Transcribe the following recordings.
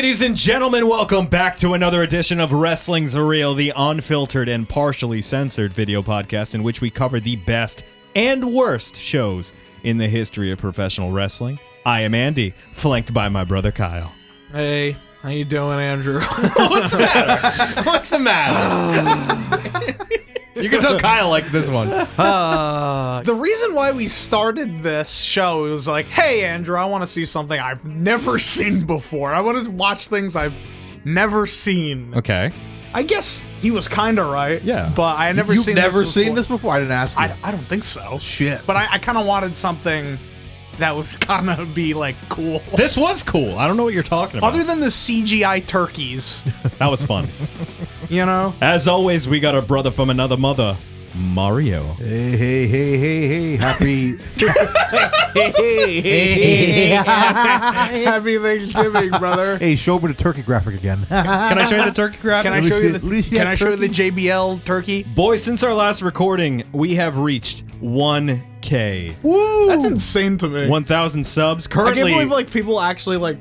Ladies and gentlemen, welcome back to another edition of Wrestling's Real, the unfiltered and partially censored video podcast in which we cover the best and worst shows in the history of professional wrestling. I am Andy, flanked by my brother Kyle. Hey, how you doing, Andrew? What's the matter? What's the matter? You can tell Kyle liked this one. The reason why we started this show was like, hey, Andrew, I want to see something I've never seen before. I want to watch things I've never seen. Okay. I guess he was kind of right. Yeah. But I never You've seen never this before. seen this before? I didn't ask you. I don't think so. Shit. But I kind of wanted something that would kind of be, like, cool. This was cool. I don't know what you're talking about. Other than the CGI turkeys, That was fun. you know? As always, we got our brother from another mother, Mario. Hey. Happy... Happy Thanksgiving, brother. Hey, show me the turkey graphic again. Can I show you the turkey graphic? Can I show you the JBL turkey? Boys, since our last recording, we have reached 1K. Woo! That's insane to me. 1,000 subs. I Currently, can't believe like people actually like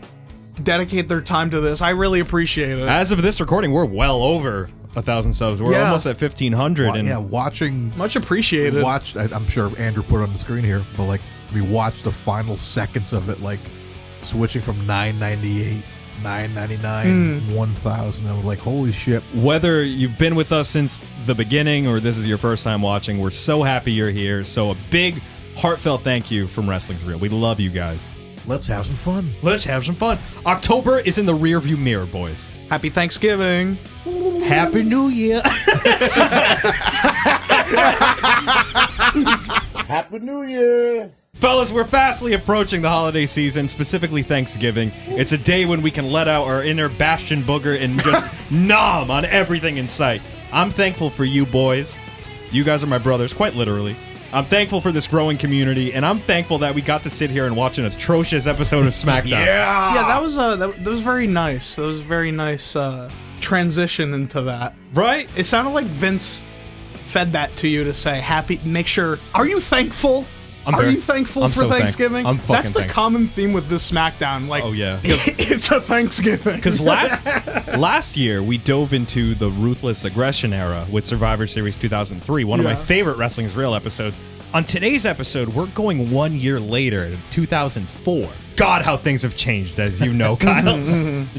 dedicate their time to this. I really appreciate it. as of this recording, we're well over 1,000 subs. We're Yeah. almost at 1,500. And Yeah, watching... Much appreciated. I'm sure Andrew put it on the screen here, but like, we watched the final seconds of it, like, switching from $9.98, $9.99, 1,000. I was like, holy shit. whether you've been with us since the beginning or this is your first time watching, we're so happy you're here. So a big, heartfelt thank you from Wrestling's Real. We love you guys. Let's have some fun. Let's have some fun. October is in the rearview mirror, boys. Happy Thanksgiving. Happy New Year. Happy New Year. Fellas, we're fastly approaching the holiday season, specifically Thanksgiving. It's a day when we can let out our inner Bastion Booger and just nom on everything in sight. I'm thankful for you boys. You guys are my brothers, quite literally. I'm thankful for this growing community, and I'm thankful that we got to sit here and watch an atrocious episode of Smackdown. Yeah, that was very nice. That was a very nice transition into that. Right? It sounded like Vince fed that to you to say happy. Make sure. Are you thankful? Are you thankful I'm for so Thanksgiving? I'm fucking That's the thankful. common theme with this SmackDown. Like, Oh, yeah. it's a Thanksgiving. Because last year, we dove into the Ruthless Aggression era with Survivor Series 2003, one of my favorite Wrestling's Real episodes. On today's episode, we're going 1 year later, to 2004. God, how things have changed, as you know, Kyle.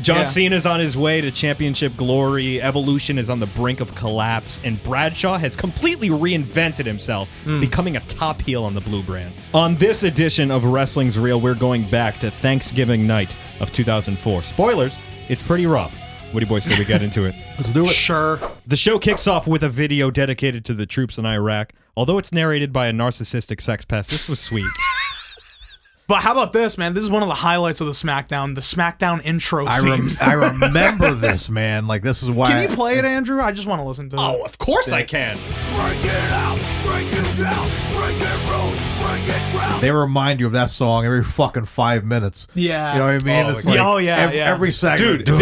John Cena's on his way to championship glory, Evolution is on the brink of collapse, and Bradshaw has completely reinvented himself, becoming a top heel on the Blue brand. On this edition of Wrestling's Real, we're going back to Thanksgiving night of 2004. Spoilers, it's pretty rough. What do you boys say we get into it? Let's do it. Sure. The show kicks off with a video dedicated to the troops in Iraq. Although it's narrated by a narcissistic sex pest, this was sweet. But how about this, man? This is one of the highlights of the SmackDown intro theme. I remember this, man. Like, this is why... Can you play it, Andrew? I just want to listen to it. Oh, of course I can. Break it out, break it down, break it rules, break it ground. They remind you of that song every fucking 5 minutes. Yeah. You know what I mean? Oh, It's yeah. like Oh, yeah, yeah. every segment. Dude,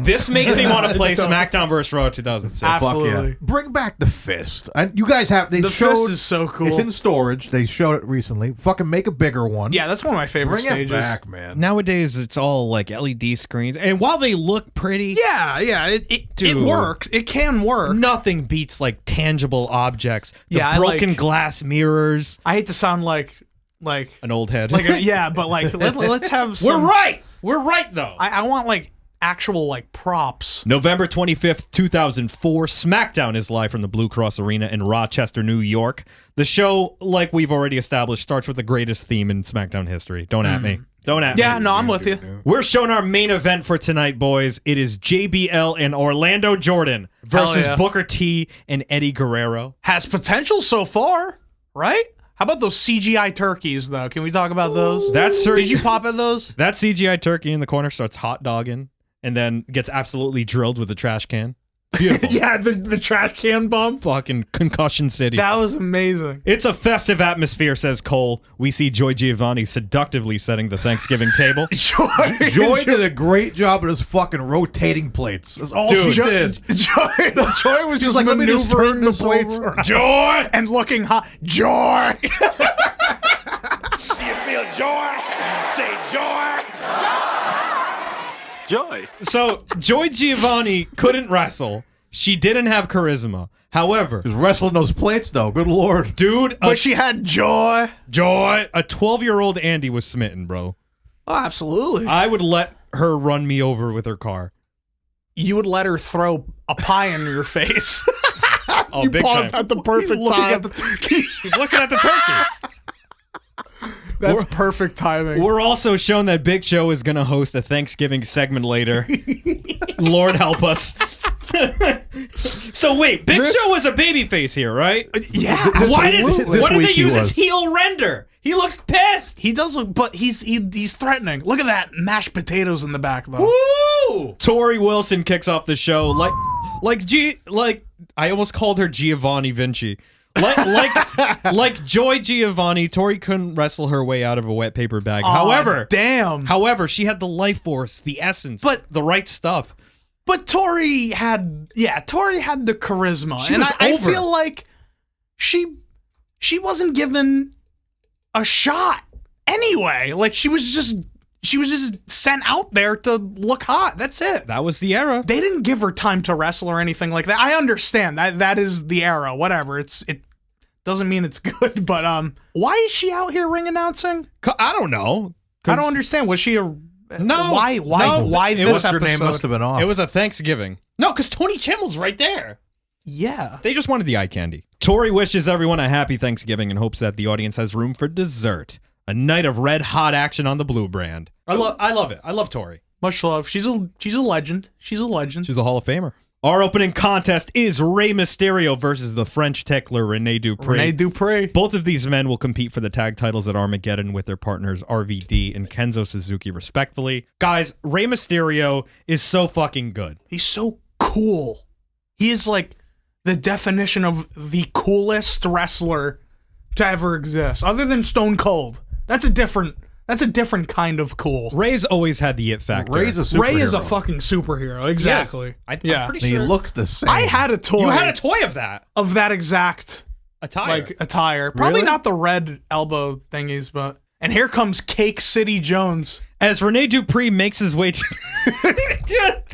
this makes me want to play SmackDown vs. Raw 2006. Absolutely. Fuck yeah. Bring back the fist. You guys have... They The showed, fist is so cool. It's in storage. They showed it recently. Fucking make a bigger one. Yeah, that's one of my favorite Bring stages. it back, man. Nowadays, it's all like LED screens. And while they look pretty, Yeah, it Dude. works. It can work. nothing beats like tangible objects. The Yeah, I broken like- glass mirrors. I hate to sound like An old head. yeah, but like let's have some. We're right. We're right, though. I want like actual like props. November 25th, 2004, SmackDown is live from the Blue Cross Arena in Rochester, New York. The show, like we've already established, starts with the greatest theme in SmackDown history. Don't at me. Don't at me. Yeah, no, I'm with you. We're showing our main event for tonight, boys. It is JBL and Orlando Jordan versus yeah. Booker T and Eddie Guerrero. Has potential so far, right? How about those CGI turkeys though? Can we talk about those? That's Did you pop at those? That CGI turkey in the corner starts hot dogging and then gets absolutely drilled with a trash can. Beautiful. Yeah, the trash can bump. Fucking concussion city. That was amazing. It's a festive atmosphere, says Cole. We see Joy Giovanni seductively setting the Thanksgiving table. Joy did a great job at his fucking rotating plates. That's all Dude. she did. Joy was just like, let me just maneuvering turn the this plates over. around Joy! and looking hot. Joy. Do you feel joy? Say joy. Joy. So Joy Giovanni couldn't wrestle. She didn't have charisma. However, Who's wrestling those plates though? Good lord. dude, But she had joy. a 12-year-old Andy was smitten, bro. Oh, absolutely. I would let her run me over with her car. You would let her throw a pie in your face. Oh, You big paused time. at the perfect time. He's looking at the turkey. That's perfect timing. We're also shown that Big Show is going to host a Thanksgiving segment later. Lord help us. So wait, Big Show was a babyface here, right? Yeah. Why did they week he use his was. heel render? He looks pissed. He does look, but he's threatening. Look at that mashed potatoes in the back, though. Woo! Tori Wilson kicks off the show like I almost called her Giovanni Vinci. Like Joy Giovanni, Tori couldn't wrestle her way out of a wet paper bag. However, she had the life force, the essence, But- the right stuff. But Tori had the charisma, She and was I over. feel like she wasn't given a shot anyway. Like she was just sent out there to look hot. That's it. That was the era. They didn't give her time to wrestle or anything like that. I understand that is the era. Whatever. It doesn't mean it's good. But why is she out here ring announcing? I don't know. I don't understand. Was she a No. Why It this was Her episode? name must have been off. It was a Thanksgiving. No, because Tony Chimmel's right there. Yeah. They just wanted the eye candy. Tori wishes everyone a happy Thanksgiving and hopes that the audience has room for dessert. A night of red hot action on the blue brand. I love it. I love Tori. Much love. She's a legend. She's a legend. She's a Hall of Famer. Our opening contest is Rey Mysterio versus the French tickler René Duprée. René Duprée. Both of these men will compete for the tag titles at Armageddon with their partners RVD and Kenzo Suzuki, respectively. Guys, Rey Mysterio is so fucking good. He's so cool. He is like the definition of the coolest wrestler to ever exist, other than Stone Cold. That's a different kind of cool. Rey's always had the it factor. Ray's a superhero. Ray is a fucking superhero. Exactly. I'm Yeah. pretty And he sure looks the same. I had a toy. you had a toy of that of that exact attire. attire. Probably Really? not the red elbow thingies, but. And here comes Cake City Jones. As René Duprée makes his way to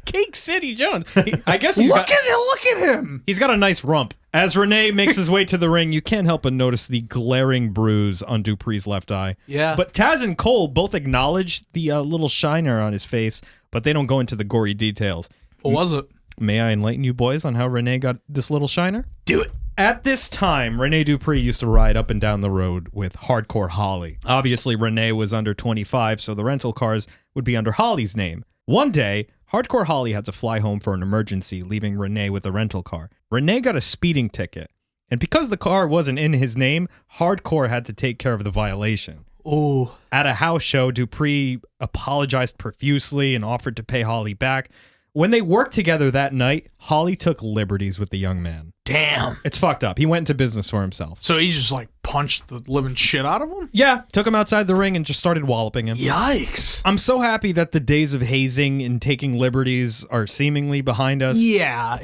Cake City Jones. I guess Look at him. he's got a nice rump. As René makes his way to the ring, you can't help but notice the glaring bruise on Dupree's left eye. Yeah. But Taz and Cole both acknowledge the little shiner on his face, but they don't go into the gory details. What was it? May I enlighten you boys on how René got this little shiner? Do it. At this time, René Duprée used to ride up and down the road with Hardcore Holly. Obviously, René was under 25, so the rental cars would be under Holly's name. One day, Hardcore Holly had to fly home for an emergency, leaving René with the rental car. René got a speeding ticket, and because the car wasn't in his name, Hardcore had to take care of the violation. Ooh. At a house show, Dupree apologized profusely and offered to pay Holly back. When they worked together that night, Holly took liberties with the young man. Damn. It's fucked up. He went into business for himself. So he just like punched the living shit out of him? Yeah, took him outside the ring and just started walloping him. Yikes. I'm so happy that the days of hazing and taking liberties are seemingly behind us. Yeah.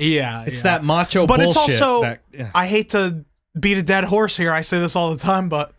It's that macho But bullshit. it's also, that, yeah. I hate to beat a dead horse here. I say this all the time, but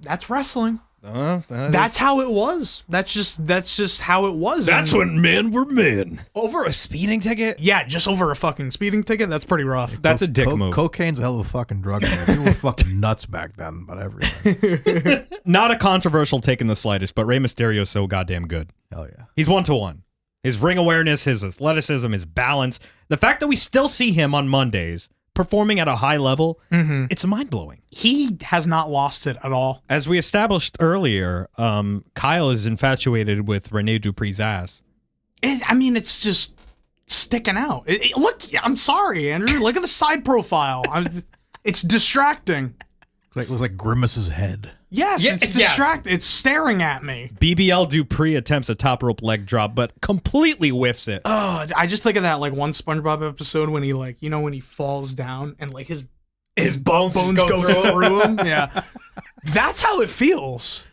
that's wrestling. That's how it was. That's just how it was. And- when men were men. Over a speeding ticket? yeah, just over a fucking speeding ticket. That's pretty rough. That's a dick move. Cocaine's a hell of a fucking drug. Man. People were fucking nuts back then about everything. Not a controversial take in the slightest, but Rey Mysterio's so goddamn good. Hell yeah. He's 1-to-1. His ring awareness, his athleticism, his balance. The fact that we still see him on Mondays performing at a high level, it's mind-blowing. He has not lost it at all. As we established earlier, Kyle is infatuated with René Dupree's ass. It's just sticking out. Look, I'm sorry, Andrew. Look at the side profile. It's distracting. It was like Grimace's head. Yes, Yeah, it's yes. distracting. It's staring at me. BBL Dupree attempts a top rope leg drop, but completely whiffs it. Oh, I just think of that like one SpongeBob episode when he when he falls down and like his bones go through him. Yeah, that's how it feels.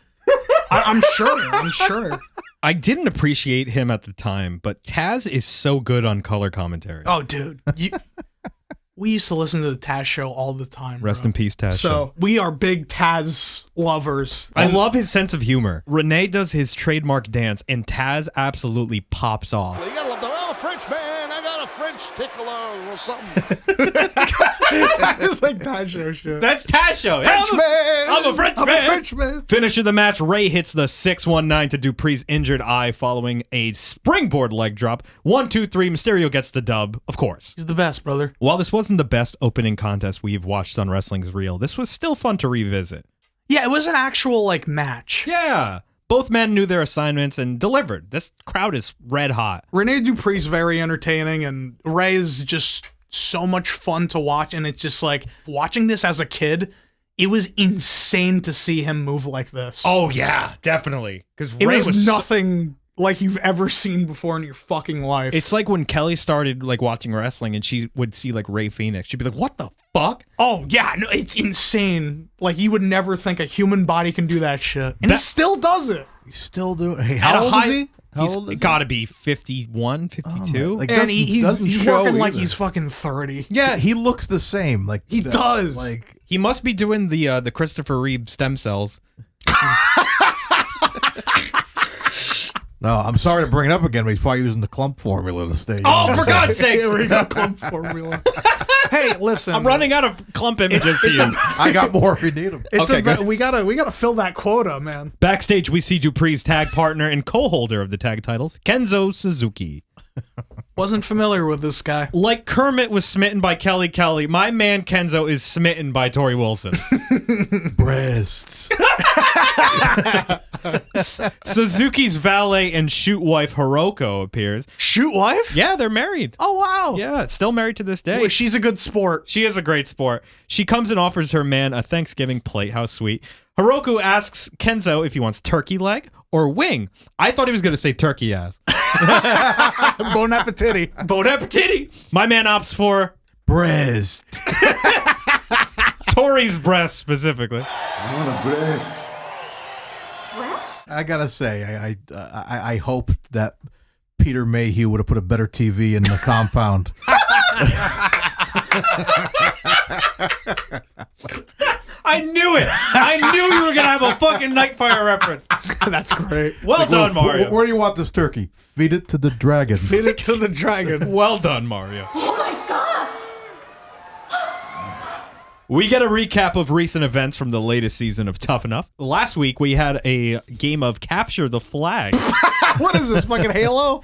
I'm sure. I didn't appreciate him at the time, but Taz is so good on color commentary. Oh, dude, we used to listen to the Taz show all the time. Rest bro. in peace, Taz. So we are big Taz lovers. I love his sense of humor. René does his trademark dance, and Taz absolutely pops off. You gotta love the French man. I got a French tickler or something. It's like Taz show shit. That's Taz show. I'm a Frenchman. Finish of the match, Ray hits the 619 to Dupree's injured eye following a springboard leg drop. 1, 2, 3, Mysterio gets the dub, of course. He's the best, brother. While this wasn't the best opening contest we've watched on Wrestling's Reel, this was still fun to revisit. Yeah, it was an actual like match. Yeah. Both men knew their assignments and delivered. This crowd is red hot. Rene Dupree's very entertaining, and Ray is just so much fun to watch. And it's just like watching this as a kid, it was insane to see him move like this. Oh, yeah, definitely. Because it was nothing like you've ever seen before in your fucking life. It's like when Kelly started like watching wrestling and she would see like Ray Phoenix. She'd be like, what the fuck? Oh, yeah, no, it's insane. Like, you would never think a human body can do that shit. And he still does it. He's still doing. Hey, how old is he? He's got to be 51, 52. Like, And he's working like either. he's fucking 30. Yeah, He looks the same. Like He does. Like he must be doing the Christopher Reeve stem cells. no, I'm sorry to bring it up again, but he's probably using the clump formula to stay. Oh, for God's sake! Here we go, clump formula. Hey, listen. I'm running out of clump images to you. I got more if you need them. It's Okay, good. we gotta fill that quota, man. Backstage, we see Dupree's tag partner and co-holder of the tag titles, Kenzo Suzuki. Wasn't familiar with this guy. Like Kermit was smitten by Kelly Kelly, my man Kenzo is smitten by Tori Wilson. Breasts. Suzuki's valet and shoot wife Hiroko appears. Shoot wife? Yeah, they're married. Oh, wow. Yeah, still married to this day. Well, she's a good sport. She is a great sport. She comes and offers her man a Thanksgiving plate. How sweet. Hiroko asks Kenzo if he wants turkey leg or wing. I thought he was going to say turkey ass. Bon appetit. Bon appetit. My man opts for Breast. Tori's breast specifically. I want a breast. I gotta say, I hoped that Peter Mayhew would have put a better TV in the compound. I knew it. I knew you were going to have a fucking Nightfire reference. That's great. Well done, Mario. Where do you want this turkey? Feed it to the dragon. Feed it to the dragon. Well done, Mario. Oh my god! We get a recap of recent events from the latest season of Tough Enough. Last week, we had a game of Capture the Flag. What is this, fucking Halo?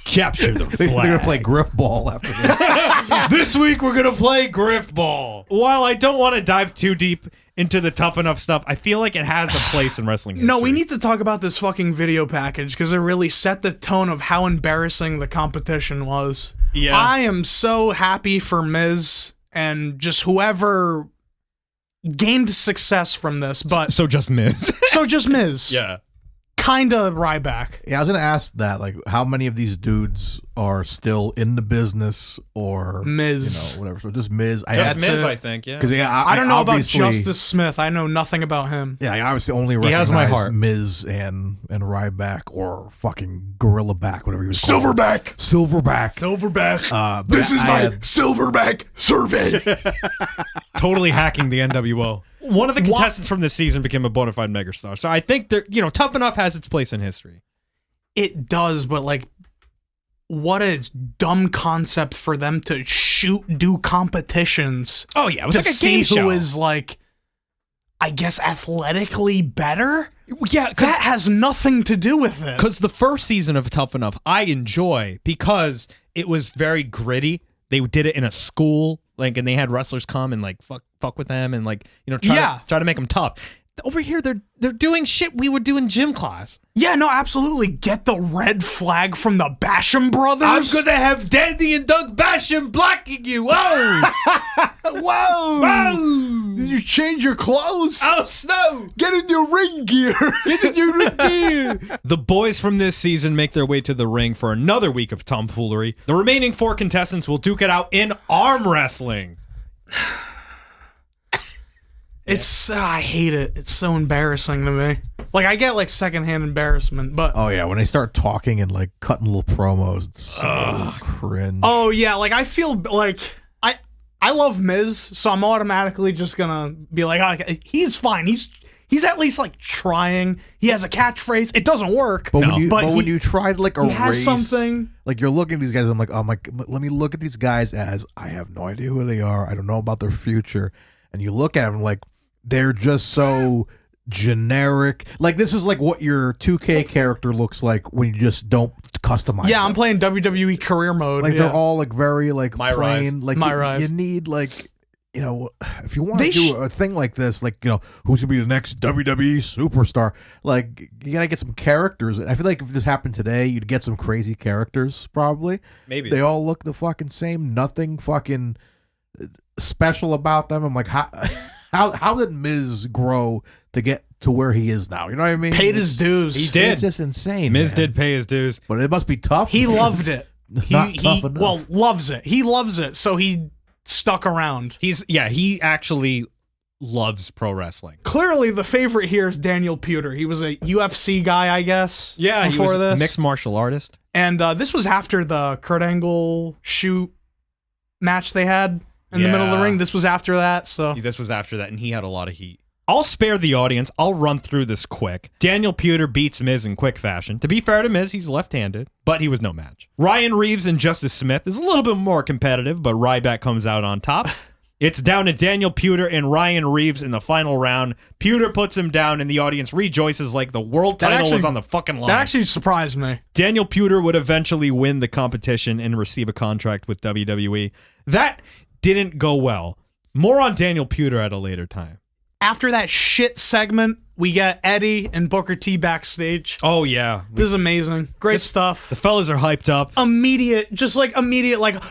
Capture the They're Flag. gonna play griff ball after this. This week, we're going to play Grift Ball. While I don't want to dive too deep into the Tough Enough stuff, I feel like it has a place in wrestling history. No, we need to talk about this fucking video package because it really set the tone of how embarrassing the competition was. Yeah. I am so happy for Miz and just whoever gained success from this, but So just Miz. so just Miz. Yeah. Kinda Ryback. Yeah, I was gonna ask that. Like, how many of these dudes are still in the business, or Miz. whatever? So just Miz. Just That's Miz, it. I think, yeah. Because I don't know about obviously- Justice Smith. I know nothing about him. Yeah, I obviously only He recognize has my heart. Miz and Ryback or fucking Gorilla Back, whatever he was called. Silverback. Silverback. Silverback. But This is I my had- Silverback survey. Totally hacking the NWO. One of the contestants from this season became a bona fide megastar. So I think that, Tough Enough has its place in history. It does, but like, what a dumb concept for them to do competitions. Oh, yeah. It was to like a see game show. who is like, I guess, athletically better. Yeah, That has nothing to do with it. because the first season of Tough Enough I enjoy because it was very gritty. They did it in a school, and they had wrestlers come and like fuck with them and try to make them tough. Over here, they're doing shit we would do in gym class. Yeah, no, absolutely. Get the red flag from the Basham brothers. have Dandy and Doug Basham blocking you. Whoa! Whoa! Whoa! Did you change your clothes? Oh, snow! Get in your ring gear. The boys from this season make their way to the ring for another week of tomfoolery. The remaining 4 contestants will duke it out in arm wrestling. I hate it. It's so embarrassing to me. Like, I get like secondhand embarrassment, but Oh yeah, when they start talking and like cutting little promos, it's so cringe. oh yeah, like I feel like I love Miz, so I'm automatically just gonna be like, oh, he's fine. He's at least like trying. He has a catchphrase. It doesn't work. But when you try to like he has erase something. Like you're looking at these guys, I'm like, let me look at these guys as I have no idea who they are. I don't know about their future. And you look at them like they're just so generic. Like this is like what your 2K character looks like when you just don't customize. Yeah, them. I'm playing WWE career mode. Like they're all like very like My plain. Rise. Like My you, Rise. you need like. You know, if you want to do a thing like this, like, you know, who's going to be the next WWE superstar? Like, you got to get some characters. I feel like if this happened today, you'd get some crazy characters, probably. Maybe. They all look the fucking same. Nothing fucking special about them. I'm like, how did Miz grow to get to where he is now? You know what I mean? Paid his dues. He did. It's just insane, Miz man. did pay his dues. But it must be tough. He loved it. Not tough enough. Well, loves it. He loves it, so he stuck around. He actually loves pro wrestling. Clearly, the favorite here is Daniel Puder. He was a UFC guy, I guess. Yeah, he before was this. a mixed martial artist. And this was after the Kurt Angle shoot match they had in the middle of the Yeah. ring. This was after that, so This was after that, and he had a lot of heat. I'll spare the audience. I'll run through this quick. Daniel Puder beats Miz in quick fashion. To be fair to Miz, he's left-handed, but he was no match. Ryan Reeves and Justice Smith is a little bit more competitive, but Ryback comes out on top. It's down to Daniel Puder and Ryan Reeves in the final round. Puder puts him down, and the audience rejoices like the world title was on the fucking line. that actually surprised me. Daniel Puder would eventually win the competition and receive a contract with WWE. That didn't go well. More on Daniel Puder at a later time. After that shit segment, we get Eddie and Booker T backstage. Oh, yeah. This is amazing. Great stuff. The fellas are hyped up. Immediate, like,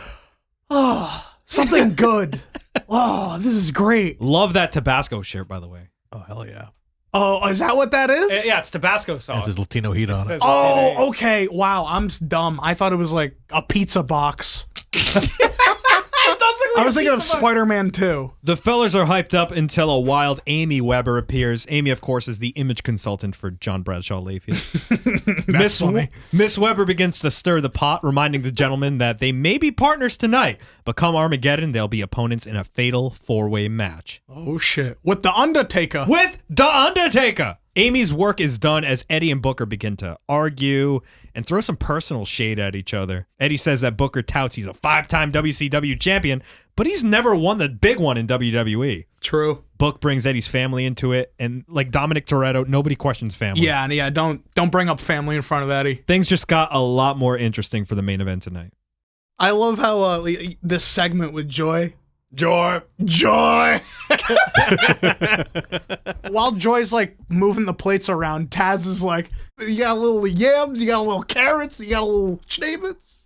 oh, something good. Oh, this is great. Love that Tabasco shirt, by the way. Oh, hell yeah. Oh, is that what that is? Yeah, it's Tabasco sauce. That's his Latino heat on it. Oh, okay. Wow, I'm dumb. I thought it was like a pizza box. I was thinking of Spider-Man 2. The fellas are hyped up until a wild Amy Weber appears. Amy, of course, is the image consultant for John Bradshaw Layfield. Miss Weber begins to stir the pot, reminding the gentlemen that they may be partners tonight, but come Armageddon, they'll be opponents in a fatal four-way match. Oh, shit. With The Undertaker. With The Undertaker! Amy's work is done as Eddie and Booker begin to argue and throw some personal shade at each other. Eddie says that Booker touts he's a 5-time WCW champion, but he's never won the big one in WWE. True. Book brings Eddie's family into it, and like Dominic Toretto, nobody questions family. Yeah, don't bring up family in front of Eddie. Things just got a lot more interesting for the main event tonight. I love how this segment with Joy. Joy! While Joy's like moving the plates around, Taz is like, you got a little yams, you got a little carrots, you got a little schnabitz.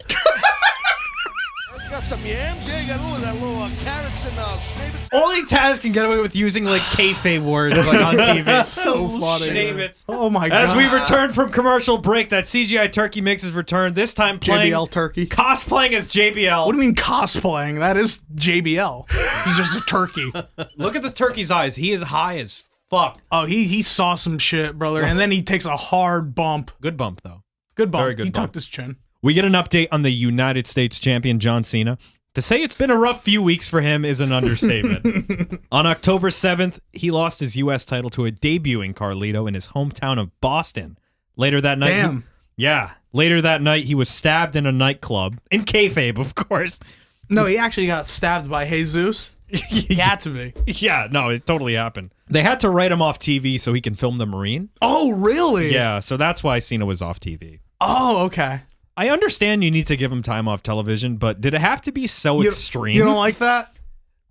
Got some yams? Yeah, you got all of that little carrots and schnabitz. Only Taz can get away with using like kayfabe words like on TV. So funny. Schnabitz. Oh my god. As we return from commercial break, that CGI turkey makes his return, this time playing JBL turkey. cosplaying as JBL. What do you mean cosplaying? That is JBL. He's just a turkey. Look at this turkey's eyes. He is high as fuck. Oh, he saw some shit, brother, and then he takes a hard bump. Good bump, though. Good bump. Very good He bump. tucked his chin. We get an update on the United States champion, John Cena. To say it's been a rough few weeks for him is an understatement. On October 7th, he lost his U.S. title to a debuting Carlito in his hometown of Boston. Later that night, Damn. Later that night, he was stabbed in a nightclub. In kayfabe, of course. No, he actually got stabbed by Jesus. He had to be. Yeah, no, it totally happened. They had to write him off TV so he can film the Marine. Oh, really? Yeah, so that's why Cena was off TV. Oh, okay. I understand you need to give him time off television, but did it have to be so extreme? You don't like that?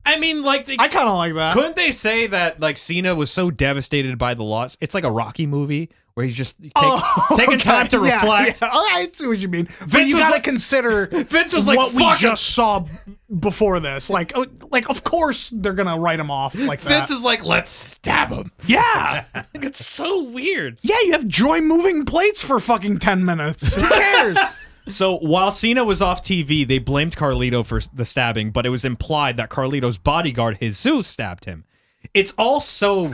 I mean, like, I kind of like that. couldn't they say that, like, Cena was so devastated by the loss? It's like a Rocky movie where he's just taking time to reflect. Yeah. I see what you mean. But Vince you was gotta like- consider Vince was like, what we "Fuck it." just saw before this. Like, of course they're gonna write him off like that. Vince is like, let's stab him. Yeah. It's so weird. Yeah, you have Joy moving plates for fucking 10 minutes. Who cares? So while Cena was off TV, they blamed Carlito for the stabbing, but it was implied that Carlito's bodyguard, Jesus, stabbed him. It's all so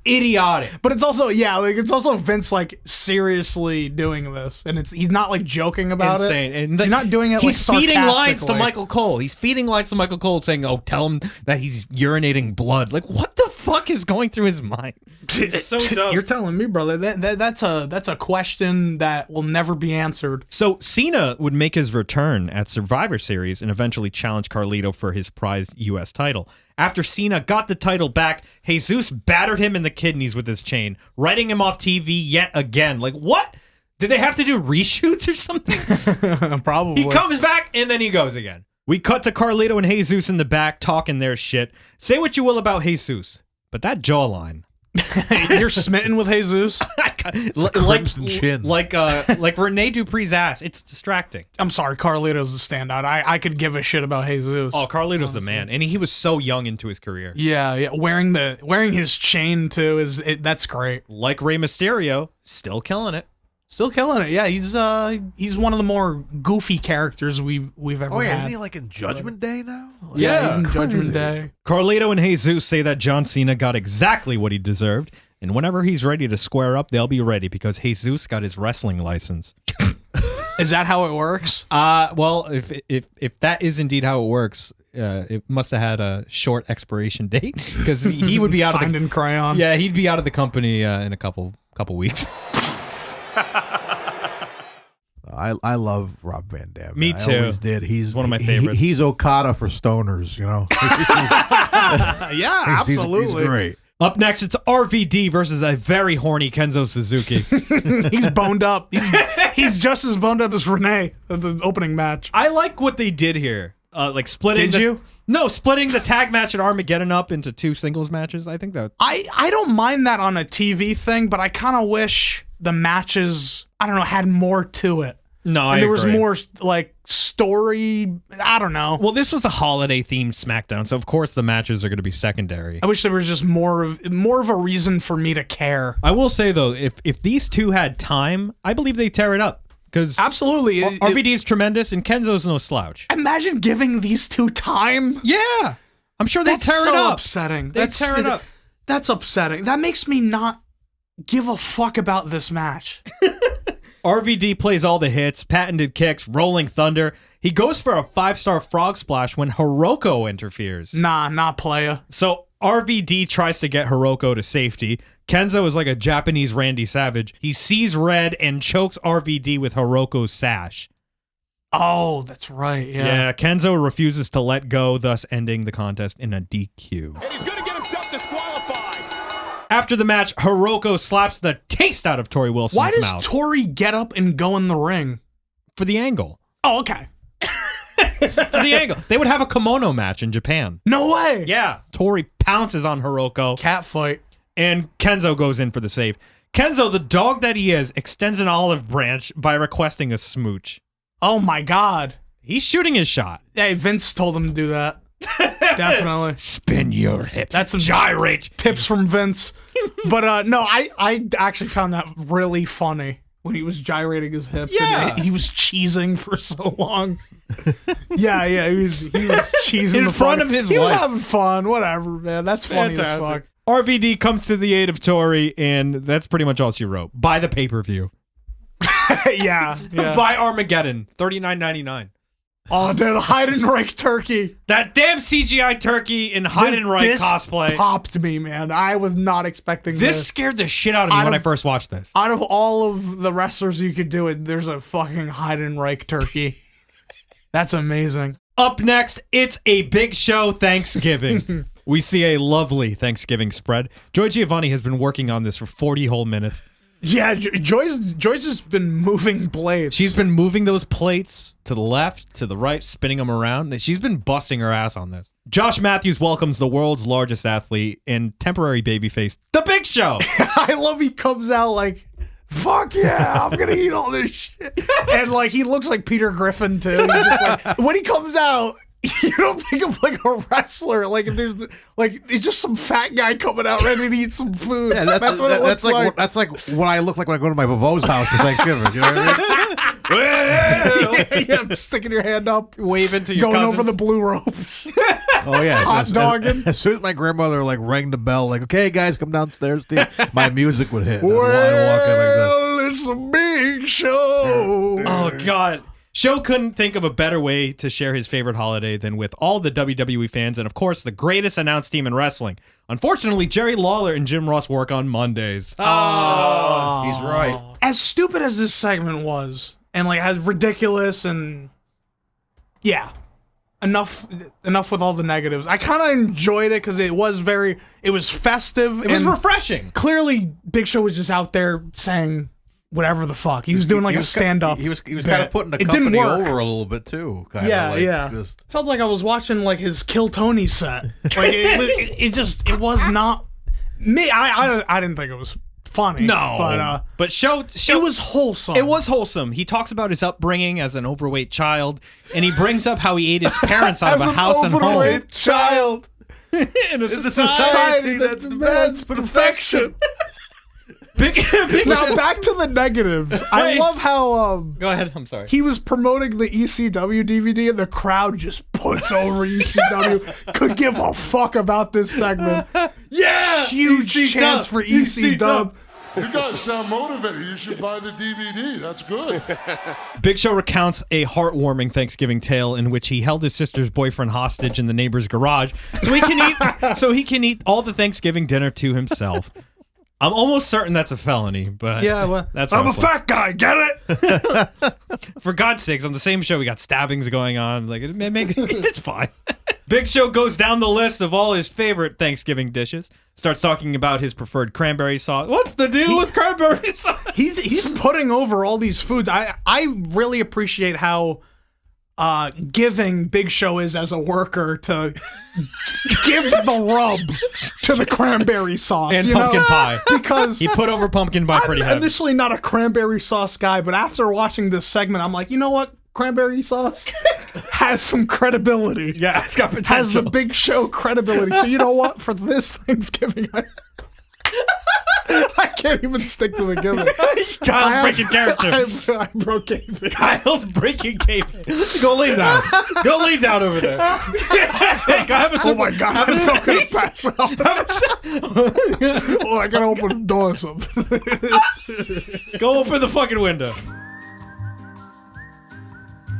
idiotic. But it's also, it's also Vince like seriously doing this, and he's not like joking about Insane. it. And He's not doing it. He's like, feeding lines to sarcastically. Michael Cole. He's feeding lines to Michael Cole, saying, "Oh, tell him that he's urinating blood." Like, what the fuck is going through his mind? It's so dumb. You're telling me, brother, that's a question that will never be answered. So Cena would make his return at Survivor Series and eventually challenge Carlito for his prized U.S. title. After Cena got the title back, Jesus battered him in the kidneys with his chain, writing him off TV yet again. Like, what? Did they have to do reshoots or something? Probably. He comes back and then he goes again. We cut to Carlito and Jesus in the back talking their shit. Say what you will about Jesus, but that jawline. You're smitten with Jesus. Crimson chin. like René Dupree's ass. It's distracting. I'm sorry, Carlito's the standout. I could give a shit about Jesus. Oh, Carlito's the man, and he was so young into his career. Yeah. Wearing his chain too that's great. Like Rey Mysterio, still killing it. Still killing it. Yeah, he's one of the more goofy characters we've ever Oh yeah, had. isn't he like in Judgment Day now? Like, Yeah, he's in crazy. Judgment Day. Carlito and Jesus say that John Cena got exactly what he deserved, and whenever he's ready to square up, they'll be ready because Jesus got his wrestling license. Is that how it works? Well, if that is indeed how it works, it must have had a short expiration date because he would be out Signed of the in crayon. yeah he'd be out of the company in a couple weeks. I love Rob Van Dam. Me man. too. I always did. He's one of my favorites. He's Okada for stoners, you know. Yeah, absolutely. He's great. Up next, it's RVD versus a very horny Kenzo Suzuki. He's boned up. He's just as boned up as René at the opening match. I like what they did here. Like splitting. Did you? No, splitting the tag match at Armageddon up into 2 singles matches. I think that. I don't mind that on a TV thing, but I kind of wish the matches, I don't know, had more to it. No, I And there was agree. more like story. I don't know. Well, this was a holiday themed SmackDown, so of course the matches are going to be secondary. I wish there was just more of a reason for me to care. I will say though, if these two had time, I believe they tear it up because Absolutely. RVD is tremendous and Kenzo's no slouch. Imagine giving these two time. Yeah, I'm sure they That's tear so it up. upsetting. They tear it up. That's upsetting. That makes me not give a fuck about this match. RVD plays all the hits, patented kicks, rolling thunder. He goes for a 5-star frog splash when Hiroko interferes. Nah, not playa. So RVD tries to get Hiroko to safety. Kenzo is like a Japanese Randy Savage. He sees red and chokes RVD with Hiroko's sash. Oh, that's right. Yeah, Kenzo refuses to let go, thus ending the contest in a DQ. And he's gonna get himself disqualified. After the match, Hiroko slaps the taste out of Tori Wilson's Why does mouth Tori get up and go in the ring? for the angle. Oh, okay. For the angle. They would have a kimono match in Japan. No way. Yeah. Tori pounces on Hiroko, Cat fight. and Kenzo goes in for the save. Kenzo, the dog that he is, extends an olive branch by requesting a smooch. Oh my God. He's shooting his shot. Hey, Vince told him to do that. Definitely. Spin your hip. That's some gyrate. tips from Vince. But no, I actually found that really funny when he was gyrating his hips. Yeah. And he was cheesing for so long. yeah, he was cheesing In the front fuck- of his He was wife. having fun. Whatever, man. That's funny as fuck. RVD comes to the aid of Tori, and that's pretty much all she wrote. Buy the pay-per-view. yeah. Buy Armageddon, $39.99. Oh, dude, Heidenreich turkey. That damn CGI turkey in Heidenreich This cosplay. popped me, man. I was not expecting This this. scared the shit out of me Out when I of- first watched this. Out of all of the wrestlers you could do it, there's a fucking Heidenreich turkey. That's amazing. Up next, it's a big show Thanksgiving. We see a lovely Thanksgiving spread. Joy Giovanni has been working on this for 40 whole minutes. Yeah, Joy's just been moving blades. She's been moving those plates to the left, to the right, spinning them around. She's been busting her ass on this. Josh Matthews welcomes the world's largest athlete and temporary babyface, The Big Show. I love he comes out like, fuck yeah, I'm gonna eat all this shit. And like he looks like Peter Griffin too. He's just like, when he comes out, you don't think of like a wrestler. Like there's like it's just some fat guy coming out ready to eat some food. Yeah, that's what it looks like. That's like what I look like when I go to my Vavo's house for Thanksgiving. You know what I mean? yeah, sticking your hand up, Wave into your going cousins. over the blue ropes. Oh yeah, Hot dogging. As soon as my grandmother like rang the bell, like, okay, guys, come downstairs, Steve, my music would hit. And I'd walk in like this. It's a big show. Oh God. Show couldn't think of a better way to share his favorite holiday than with all the WWE fans and, of course, the greatest announced team in wrestling. Unfortunately, Jerry Lawler and Jim Ross work on Mondays. Oh, he's right. As stupid as this segment was, and like as ridiculous, and yeah, enough with all the negatives. I kind of enjoyed it because it was festive. It was refreshing. Clearly, Big Show was just out there saying whatever the fuck. He was doing like a stand-up. He was kind of putting the It didn't company work. over a little bit too. Yeah. Just, Felt like I was watching like his Kill Tony set. Like it was not me. I didn't think it was funny. No, but show it was wholesome. It was wholesome. He talks about his upbringing as an overweight child, and he brings up how he ate his parents out of a house and home. Overweight child In a society that demands perfection. Big Now back to the negatives. I love how Go ahead. I'm sorry. he was promoting the ECW DVD and the crowd just puts over ECW. Could give a fuck about this segment. Yeah, Huge chance for ECW. You guys sound motivated. You should buy the DVD. That's good. Big Show recounts a heartwarming Thanksgiving tale in which he held his sister's boyfriend hostage in the neighbor's garage so he can eat all the Thanksgiving dinner to himself. I'm almost certain that's a felony, but Yeah, well, that's I'm wrestling. a fat guy. Get it? For God's sakes, on the same show we got stabbings going on. Like it's fine. Big Show goes down the list of all his favorite Thanksgiving dishes. Starts talking about his preferred cranberry sauce. What's the deal with cranberry sauce? He's putting over all these foods. I really appreciate how giving Big Show is as a worker to give the rub to the cranberry sauce And pumpkin pie. because He put over pumpkin pie pretty I'm heavy. initially not a cranberry sauce guy, but after watching this segment, I'm like, you know what? Cranberry sauce has some credibility. Yeah, it's got potential. Has a Big Show credibility. So you know what? For this Thanksgiving, I can't even stick to the gimmick. Kyle's breaking character. I broke kayfabe. Kyle's breaking kayfabe. Go lay down. Go lay down over there. Hey, go have a Oh my god, I'm gonna pass out. Oh, I gotta open the door or something. Go open the fucking window.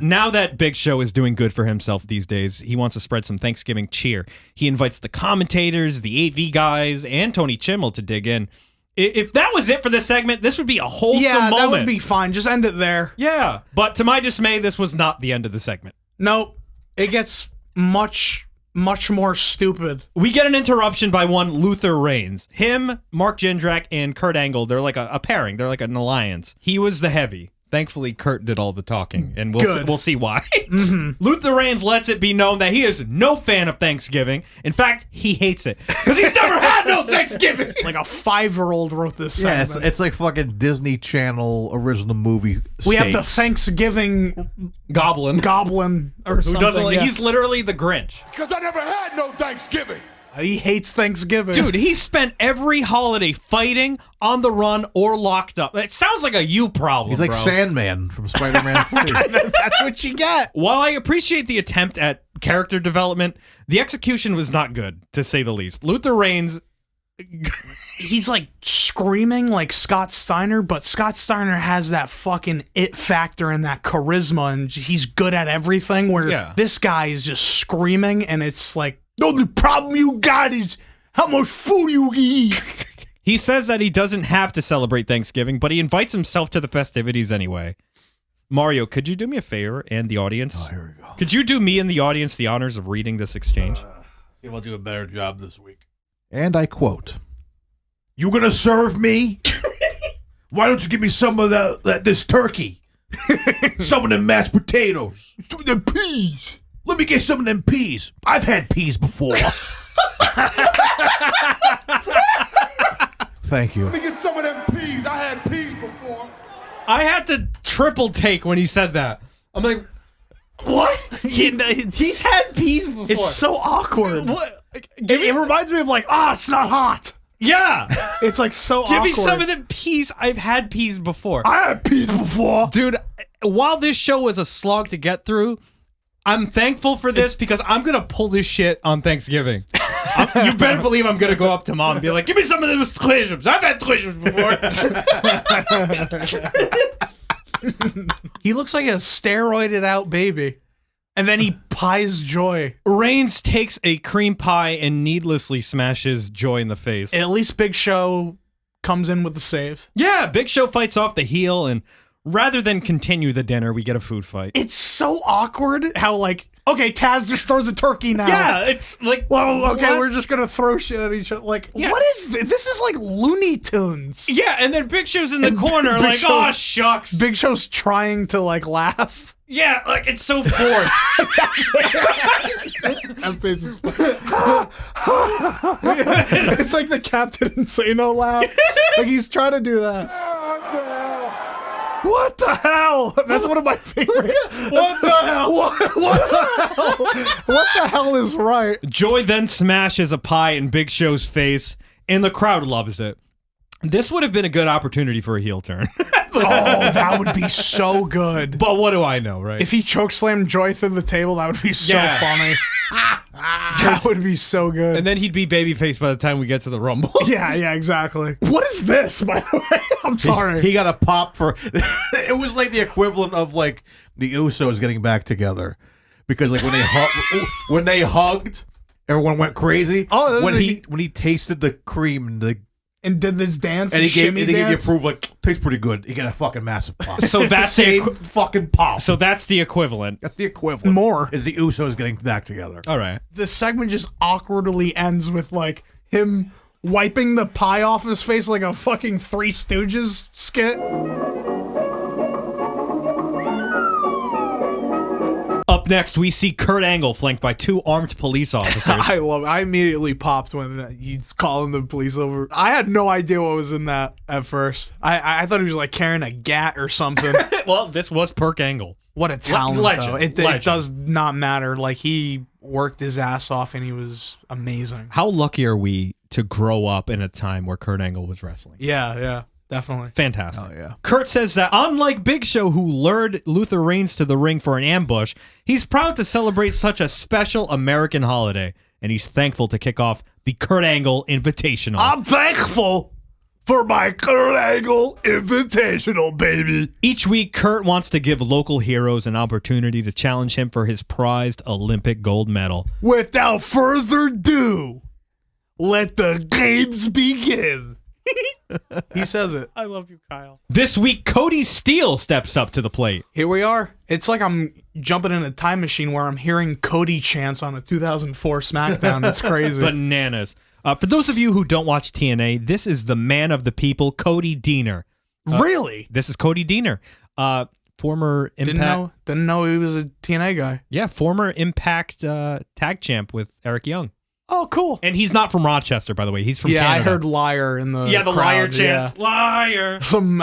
Now that Big Show is doing good for himself these days, he wants to spread some Thanksgiving cheer. He invites the commentators, the AV guys, and Tony Chimmel to dig in. If that was it for this segment, this would be a wholesome moment. That would be fine. Just end it there. Yeah, but to my dismay, this was not the end of the segment. Nope. It gets much more stupid. We get an interruption by one Luther Reigns. Him, Mark Jindrak, and Kurt Angle, they're like a pairing. They're like an alliance. He was the heavy. Thankfully, Kurt did all the talking, and we'll see why. Mm-hmm. Luther Reigns lets it be known that he is no fan of Thanksgiving. In fact, he hates it because he's never had no Thanksgiving. Like a 5-year-old wrote this yeah, segment. it's like fucking Disney Channel original movie. We have the stakes. Thanksgiving Goblin or who something. doesn't like, yeah. he's literally the Grinch. Because I never had no Thanksgiving. He hates Thanksgiving. Dude, he spent every holiday fighting, on the run, or locked up. It sounds like a you problem, He's like bro. Sandman from Spider-Man 3. That's what you get. While I appreciate the attempt at character development, the execution was not good, to say the least. Luther Reigns... He's like screaming like Scott Steiner, but Scott Steiner has that fucking it factor and that charisma, and he's good at everything, where this guy is just screaming, and it's like, no, the problem you got is how much food you eat. He says that he doesn't have to celebrate Thanksgiving, but he invites himself to the festivities anyway. Mario, could you do me a favor and the audience? Oh, here we go. Could you do me and the audience the honors of reading this exchange? See if I'll do a better job this week. And I quote, "You gonna serve me? Why don't you give me some of this turkey? Some of them mashed potatoes. Some of them peas. Let me get some of them peas. I've had peas before." Thank you. Let me get some of them peas. I had peas before. I had to triple take when he said that. I'm like, what? He's had peas before. It's so awkward. What? It reminds me of like, it's not hot. Yeah. It's like so Give awkward. me some of the peas. I've had peas before. I had peas before. Dude, while this show was a slog to get through, I'm thankful for this because I'm going to pull this shit on Thanksgiving. You better believe I'm going to go up to mom and be like, give me some of those Trisms. I've had Trisms before. He looks like a steroided out baby. And then he pies Joy. Reigns takes a cream pie and needlessly smashes Joy in the face. At least Big Show comes in with the save. Yeah, Big Show fights off the heel, and rather than continue the dinner, we get a food fight. It's so awkward how, like, okay, Taz just throws a turkey now. Yeah, it's like, well, okay, what? we're just gonna throw shit at each other. Like, Yeah. what is this? This is like Looney Tunes. Yeah, and then Big Show's in the corner, Big like, Show- oh, shucks. Big Show's trying to, like, laugh. Yeah, like, it's so forced. That face is it's like the Captain Insano laugh. Like he's trying to do that. What the hell? That's one of my favorite. What the hell? What the hell? What the hell is right? Joy then smashes a pie in Big Show's face, and the crowd loves it. This would have been a good opportunity for a heel turn. Oh, that would be so good. But what do I know, right? If he chokeslammed Joy through the table, that would be so Yeah. funny. That would be so good. And then he'd be babyface by the time we get to the Rumble. yeah, exactly. What is this, by the way? I'm sorry. He got a pop for. It was like the equivalent of like the Usos getting back together, because like when they hugged, everyone went crazy. Oh, when he tasted the cream and did this dance and he gave shimmy the dance? approval, like, tastes pretty good. He got a fucking massive pop. So that's the Same fucking pop. So that's the equivalent. That's the equivalent. More. Is the Usos getting back together. All right. The segment just awkwardly ends with like him wiping the pie off his face like a fucking Three Stooges skit. Up next, we see Kurt Angle flanked by 2 armed police officers. I immediately popped when he's calling the police over. I had no idea what was in that at first. I thought he was like carrying a gat or something. Well, this was Perk Angle. What a talent, Legend. though. It Legend. does not matter. Like, he worked his ass off and he was amazing. How lucky are we to grow up in a time where Kurt Angle was wrestling? Yeah, definitely. Fantastic. Oh, yeah. Kurt says that unlike Big Show, who lured Luther Reigns to the ring for an ambush, he's proud to celebrate such a special American holiday, and he's thankful to kick off the Kurt Angle Invitational. I'm thankful for my Kurt Angle Invitational, baby. Each week, Kurt wants to give local heroes an opportunity to challenge him for his prized Olympic gold medal. Without further ado, let the games begin. He says it. I love you, Kyle. This week, Cody Steele steps up to the plate. Here we are. It's like I'm jumping in a time machine where I'm hearing Cody chants on a 2004 SmackDown. It's crazy. Bananas. For those of you who don't watch TNA, this is the man of the people, Cody Deaner. Really? This is Cody Deaner. Former Impact. Didn't know he was a TNA guy. Yeah, former Impact tag champ with Eric Young. Oh, cool. And he's not from Rochester, by the way. He's from Canada. I heard liar in the the crowd. liar chants. Yeah. Liar. Some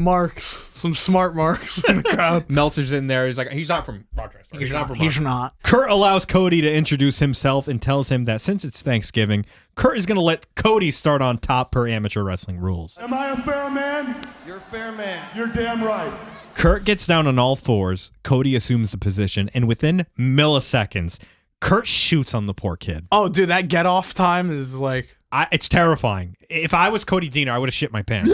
marks, some smart marks in the crowd. Meltzer's in there. He's like, he's not from Rochester. He's not from He's not. Kurt allows Cody to introduce himself and tells him that since it's Thanksgiving, Kurt is going to let Cody start on top per amateur wrestling rules. Am I a fair man? You're a fair man. You're damn right. Kurt gets down on all fours. Cody assumes the position, and within milliseconds, Kurt shoots on the poor kid. Oh, dude, that get off time is like... It's terrifying. If I was Cody Deaner, I would have shit my pants.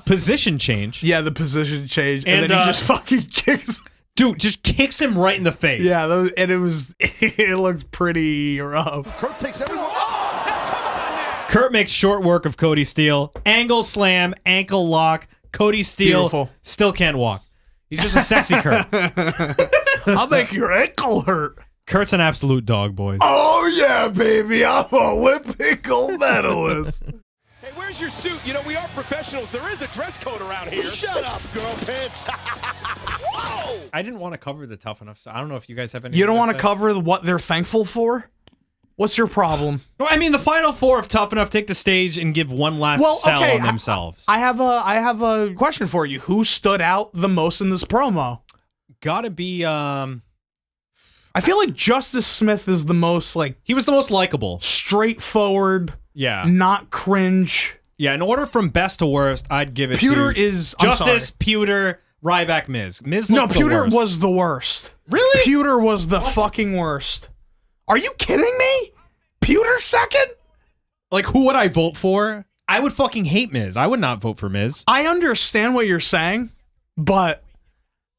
Position change. Yeah, the position changed, and And, then he just fucking kicks... Dude, just kicks him right in the face. Yeah, and it was... It looked pretty rough. Kurt takes everyone. Kurt makes short work of Cody Steele. Angle slam, ankle lock. Cody Steele Beautiful. still can't walk. He's just a sexy Kurt. I'll make your ankle hurt. Kurt's an absolute dog, boys. Oh yeah, baby, I'm an Olympic gold medalist. Hey, where's your suit? You know, we are professionals. There is a dress code around here. Shut up, girl pants. Whoa! I didn't want to cover the Tough Enough, so I don't know if you guys have any. You don't want to cover what they're thankful for? What's your problem? Well, I mean, the final 4 of Tough Enough take the stage and give one last sell on themselves. I have a question for you. Who stood out the most in this promo? Gotta be, I feel like Justice Smith is the most, like, he was the most likable. straightforward, Yeah. not cringe. Yeah, in order from best to worst, I'd give it Pewter to is... I'm Justice, sorry. Pewter, Ryback, Miz. Miz No, looked the Pewter worst. was the worst. Really? Pewter was the fucking worst. Are you kidding me? Pewter second? Like, who would I vote for? I would fucking hate Miz. I would not vote for Miz. I understand what you're saying, but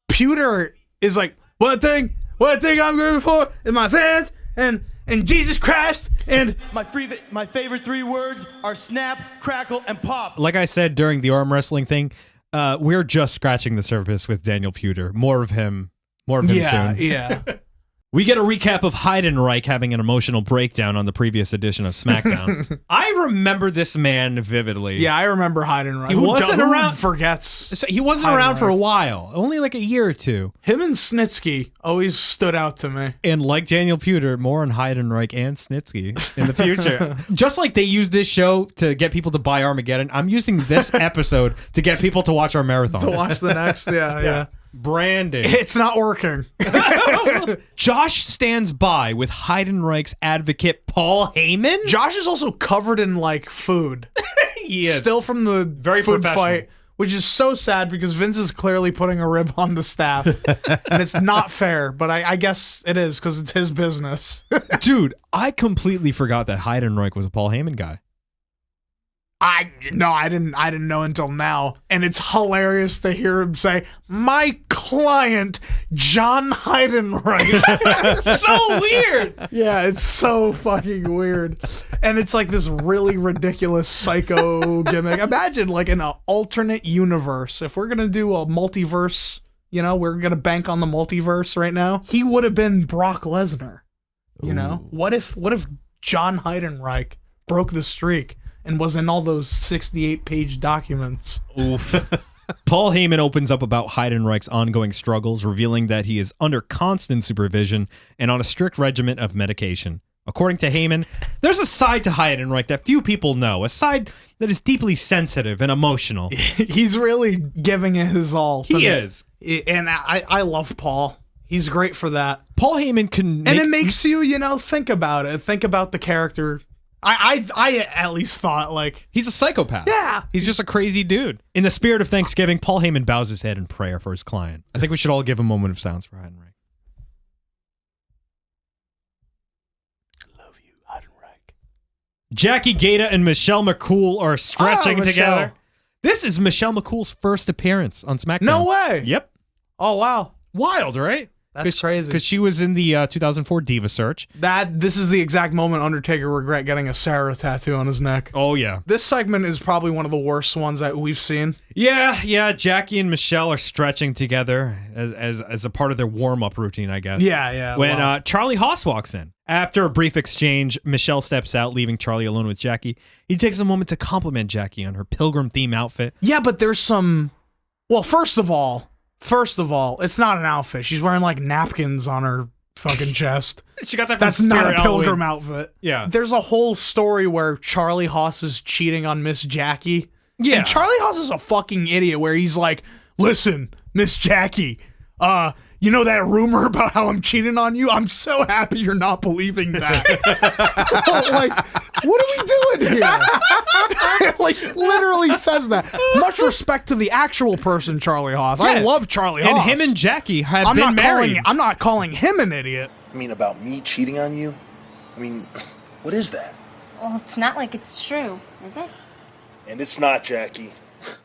Pewter is like, one thing I'm grateful for is my fans and Jesus Christ and My favorite 3 words are snap, crackle, and pop. Like I said during the arm wrestling thing, we're just scratching the surface with Daniel Pewter. More of him soon. yeah. We get a recap of Heidenreich having an emotional breakdown on the previous edition of SmackDown. I remember this man vividly. Yeah, I remember Heidenreich. He wasn't Who around. forgets. So he wasn't around for a while, only like a year or two. Him and Snitsky always stood out to me. And like Daniel Pewter, more on Heidenreich and Snitsky in the future. Just like they used this show to get people to buy Armageddon, I'm using this episode to get people to watch our marathon. To watch the next, yeah. Branding. It's not working. Josh stands by with Heidenreich's advocate Paul Heyman. Josh is also covered in like food. He is. Still from the Very food professional. fight, which is so sad because Vince is clearly putting a rib on the staff. And it's not fair, but I guess it is because it's his business. Dude, I completely forgot that Heidenreich was a Paul Heyman guy. I didn't know until now. And it's hilarious to hear him say, my client, John Heidenreich. So weird. Yeah, it's so fucking weird. And it's like this really ridiculous psycho gimmick. Imagine like in an alternate universe, if we're going to do a multiverse, we're going to bank on the multiverse right now. He would have been Brock Lesnar. You know, what if John Heidenreich broke the streak and was in all those 68-page documents? Oof. Paul Heyman opens up about Heidenreich's ongoing struggles, revealing that he is under constant supervision and on a strict regimen of medication. According to Heyman, there's a side to Heidenreich that few people know, a side that is deeply sensitive and emotional. He's really giving it his all. He is. And I love Paul. He's great for that. Paul Heyman can And it makes you, think about it. Think about the character. I at least thought, like... He's a psychopath. Yeah. He's just a crazy dude. In the spirit of Thanksgiving, Paul Heyman bows his head in prayer for his client. I think we should all give a moment of silence for Heidenreich. I love you, Heidenreich. Jackie Gata and Michelle McCool are stretching Michelle. together. This is Michelle McCool's first appearance on SmackDown. No way. Yep. Oh, wow. Wild, right? That's crazy. Because she was in the 2004 Diva Search. This is the exact moment Undertaker regret getting a Sarah tattoo on his neck. Oh, yeah. This segment is probably one of the worst ones that we've seen. Yeah. Jackie and Michelle are stretching together as a part of their warm-up routine, I guess. Yeah. When wow. Charlie Haas walks in. After a brief exchange, Michelle steps out, leaving Charlie alone with Jackie. He takes a moment to compliment Jackie on her pilgrim theme outfit. Yeah, but there's some... Well, first of all, it's not an outfit. She's wearing like napkins on her fucking chest. She got that from That's not Spirit a pilgrim Halloween. outfit. Yeah. There's a whole story where Charlie Haas is cheating on Miss Jackie. Yeah. And Charlie Haas is a fucking idiot where he's like, listen, Miss Jackie, you know that rumor about how I'm cheating on you? I'm so happy you're not believing that. Like, what are we doing here? Like, literally says that. Much respect to the actual person, Charlie Haas. I love Charlie And Haas. him and Jackie have been married. I'm not calling him an idiot. I mean, about me cheating on you? I mean, what is that? Well, it's not like it's true, is it? And it's not, Jackie.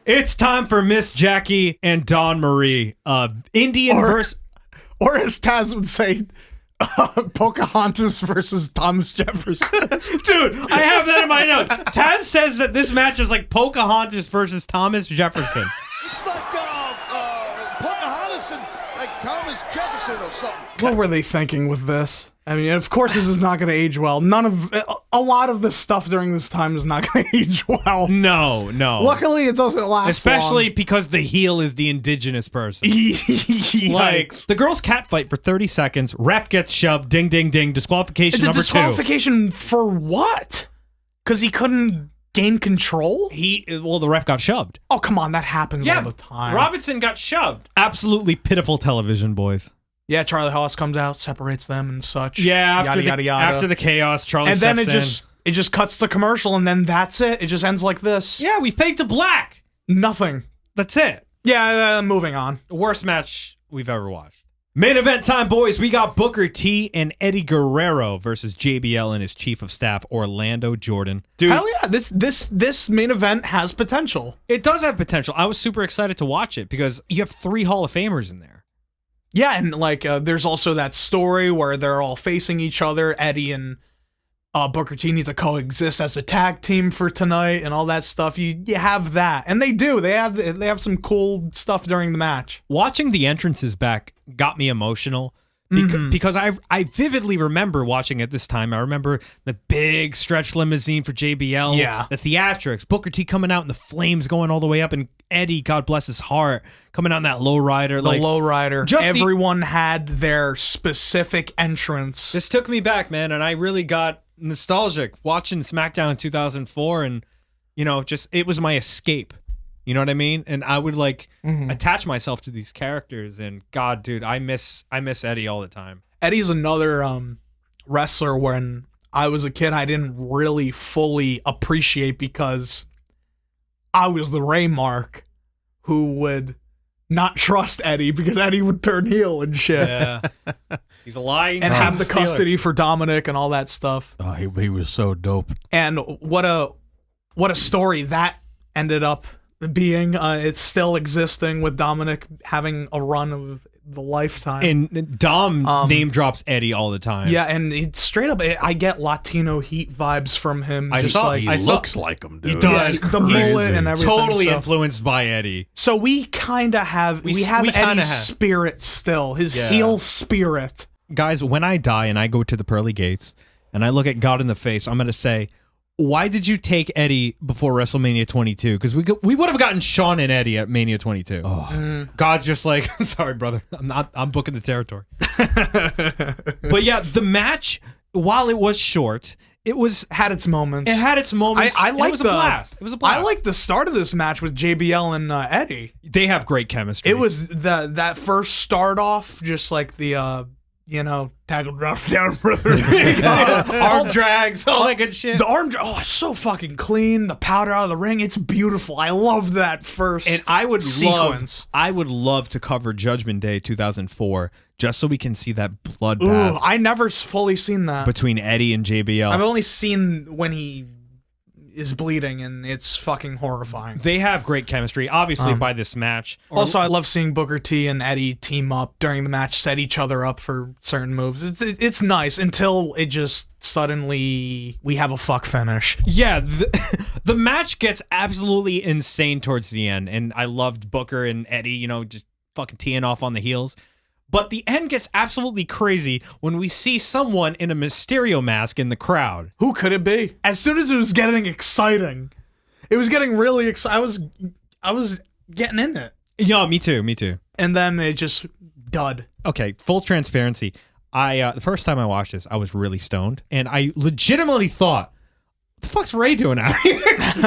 It's time for Miss Jackie and Dawn Marie. Indian versus... Or as Taz would say, Pocahontas versus Thomas Jefferson. Dude, I have that in my notes. Taz says that this match is like Pocahontas versus Thomas Jefferson. It's like Pocahontas and like Thomas Jefferson or something. What were they thinking with this? I mean, of course, this is not going to age well. A lot of the stuff during this time is not going to age well. No. Luckily, it doesn't last Especially long. because the heel is the indigenous person. Yikes. Like, the girls catfight for 30 seconds. Ref gets shoved. Ding, ding, ding. Disqualification It's a number 2. disqualification for what? Because he couldn't gain control? The ref got shoved. Oh, come on. That happens all the time. Robinson got shoved. Absolutely pitiful television, boys. Yeah, Charlie Haas comes out, separates them and such. Yeah, yada. after the chaos, Charlie and then steps it just cuts to commercial, and then that's it. It just ends like this. Yeah, we fade to black. Nothing. That's it. Yeah, moving on. Worst match we've ever watched. Main event time, boys. We got Booker T and Eddie Guerrero versus JBL and his chief of staff, Orlando Jordan. Dude, Hell yeah, this main event has potential. it does have potential. I was super excited to watch it because you have 3 Hall of Famers in there. Yeah, and like there's also that story where they're all facing each other. Eddie and Booker T need to coexist as a tag team for tonight and all that stuff. You have that, and they do. They have some cool stuff during the match. Watching the entrances back got me emotional because I vividly remember watching it this time. I remember the big stretch limousine for JBL, Yeah. the theatrics, Booker T coming out and the flames going all the way up, and Eddie, God bless his heart, coming out in that lowrider. The lowrider. just Everyone had their specific entrance. This took me back, man, and I really got nostalgic watching SmackDown in 2004, and just it was my escape. You know what I mean? And I would attach myself to these characters, and God, dude, I miss Eddie all the time. Eddie's another wrestler when I was a kid I didn't really fully appreciate because I was the Ray Mark who would not trust Eddie because Eddie would turn heel and shit. Yeah, he's a lying And have the stealer. custody for Dominic and all that stuff. Oh, he was so dope. And what a story that ended up being. It's still existing with Dominic having a run of the lifetime. And Dom name drops Eddie all the time. Yeah, and it's straight up, I get Latino heat vibes from him. I just saw- like, He I saw- looks like him, dude. He does. Yeah, the mullet and everything. Totally so. influenced by Eddie. So we kind of have We have kinda Eddie's have. spirit still, his Yeah. heel spirit. Guys, when I die and I go to the pearly gates and I look at God in the face, I'm going to say, why did you take Eddie before WrestleMania 22? Because we would have gotten Shawn and Eddie at Mania 22. God's just like, sorry, brother. I'm booking the territory. But yeah, the match, while it was short, it Had its moments. had its moments. I and like it was a blast. It was a blast. I like the start of this match with JBL and Eddie. They have great chemistry. It was that first start off, just like the tackle drop down, brother. arm drags, all that good shit. The arm, it's so fucking clean. The powder out of the ring, it's beautiful. I love that first. And I would sequence. love to cover Judgment Day 2004 just so we can see that Ooh, bloodbath I never fully seen that. between Eddie and JBL. I've only seen when he is bleeding, and it's fucking horrifying. They have great chemistry, obviously, by this match. Also, I love seeing Booker T and Eddie team up during the match, set each other up for certain moves. It's nice until it just suddenly we have a fuck finish. Yeah, the match gets absolutely insane towards the end, and I loved Booker and Eddie, just fucking teeing off on the heels. But the end gets absolutely crazy when we see someone in a Mysterio mask in the crowd. Who could it be? As soon as it was getting exciting, it was getting really exciting. I was getting in it, Yeah, me too. and then it just dud. Okay, full transparency. The first time I watched this, I was really stoned, and I legitimately thought, what the fuck's Ray doing out here? It's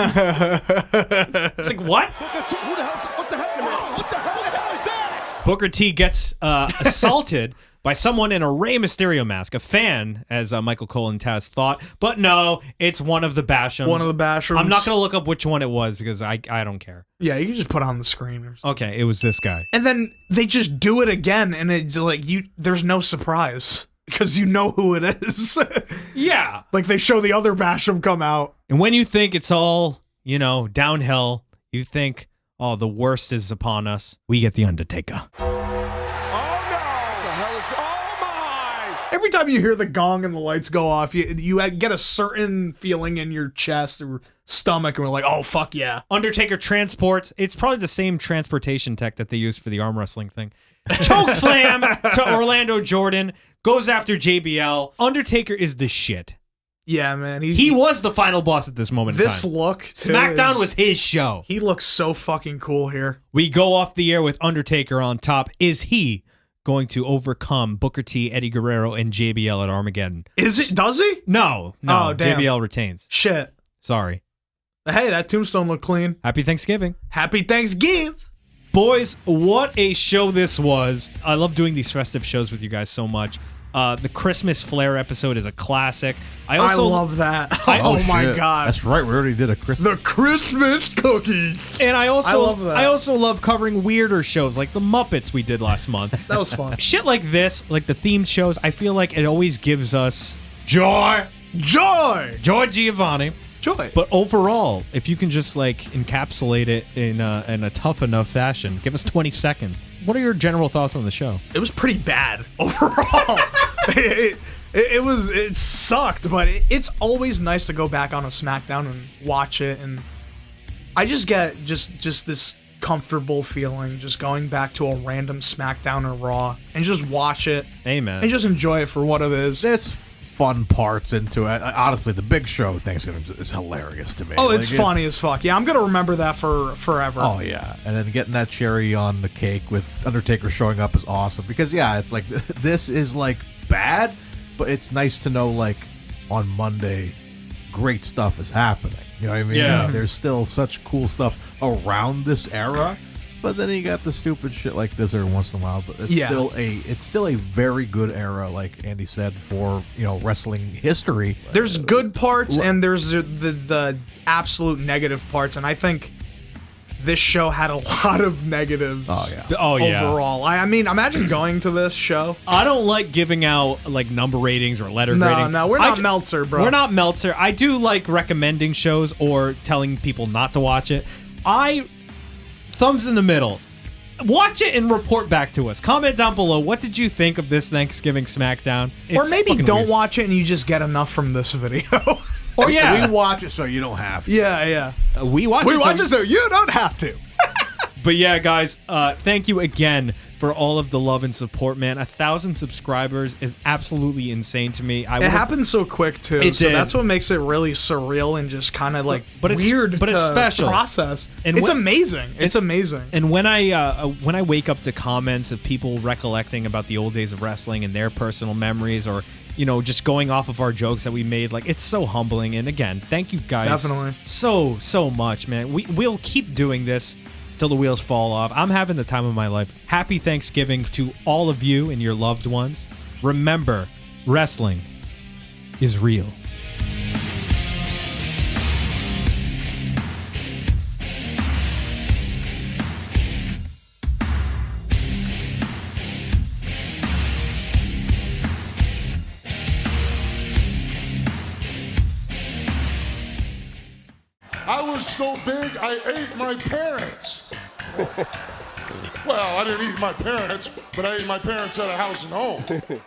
like, what? What the hell is that? Booker T gets assaulted by someone in a Rey Mysterio mask, a fan, as Michael Cole and Taz thought. But no, it's one of the Bashams. One of the Bashrooms. I'm not going to look up which one it was because I don't care. Yeah, you can just put it on the screen or something. Okay, it was this guy. And then they just do it again, and it's like there's no surprise because you know who it is. Yeah. Like they show the other Basham come out. And when you think it's all, downhill, you think, oh, the worst is upon us, we get The Undertaker. Every time you hear the gong and the lights go off, you get a certain feeling in your chest or stomach, and we're like, oh, fuck yeah. Undertaker transports. It's probably the same transportation tech that they use for the arm wrestling thing. Choke slam to Orlando Jordan. Goes after JBL. Undertaker is the shit. Yeah, man. He was the final boss at this moment in This time. look, too, SmackDown was his show. He looks so fucking cool here. We go off the air with Undertaker on top. Is he going to overcome Booker T, Eddie Guerrero, and JBL at Armageddon? Is it? Does he? No. Oh, damn. JBL retains. Shit. Sorry. Hey, that tombstone looked clean. Happy Thanksgiving. Happy Thanksgiving. Boys, what a show this was. I love doing these festive shows with you guys so much. The Christmas Flair episode is a classic. I love that. Oh my shit. god. That's right. We already did a Christmas. The Christmas cookies. And I love that. also love covering weirder shows like the Muppets we did last month. That was fun. Shit like this, like the themed shows, I feel like it always gives us joy. Joy Giovanni. Joy. But overall, if you can just like encapsulate it in a tough enough fashion, give us 20 seconds. What are your general thoughts on the show? It was pretty bad overall. It sucked, but it's always nice to go back on a SmackDown and watch it, and I just get just this comfortable feeling just going back to a random SmackDown or Raw and just watch it. Amen. And just enjoy it for what it is. There's fun parts into it. Honestly, the Big Show Thanksgiving is hilarious to me. Oh, it's funny as fuck. Yeah, I'm gonna remember that for forever. Oh yeah, and then getting that cherry on the cake with Undertaker showing up is awesome because it's like this is like bad, but it's nice to know like on Monday, great stuff is happening. You know what I mean? Yeah. There's still such cool stuff around this era. But then you got the stupid shit like this every once in a while. But it's still a very good era, like Andy said, for wrestling history. There's good parts and there's the absolute negative parts, and I think this show had a lot of negatives. Oh yeah. Overall, I mean, imagine going to this show. I don't like giving out like number ratings or letter ratings. No, we're not Meltzer, bro. We're not Meltzer. I do like recommending shows or telling people not to watch it. Thumbs in the middle. Watch it and report back to us. Comment down below. What did you think of this Thanksgiving SmackDown? Or maybe don't weird. watch it and you just get enough from this video. Or we watch it so you don't have to. Yeah. We watch it so you don't have to. But yeah, guys, thank you again for all of the love and support, man. 1,000 subscribers is absolutely insane to me. It happened so quick too. It did. That's what makes it really surreal and just kind of like weird. But it's special process. And it's amazing. It's amazing. And when I wake up to comments of people recollecting about the old days of wrestling and their personal memories, or just going off of our jokes that we made, like it's so humbling. And again, thank you guys Definitely so much, man. We'll keep doing this till the wheels fall off. I'm having the time of my life. Happy Thanksgiving to all of you and your loved ones. Remember, wrestling is real. I was so big, I ate my parents. Well, I didn't eat my parents, but I ate my parents at a house and home.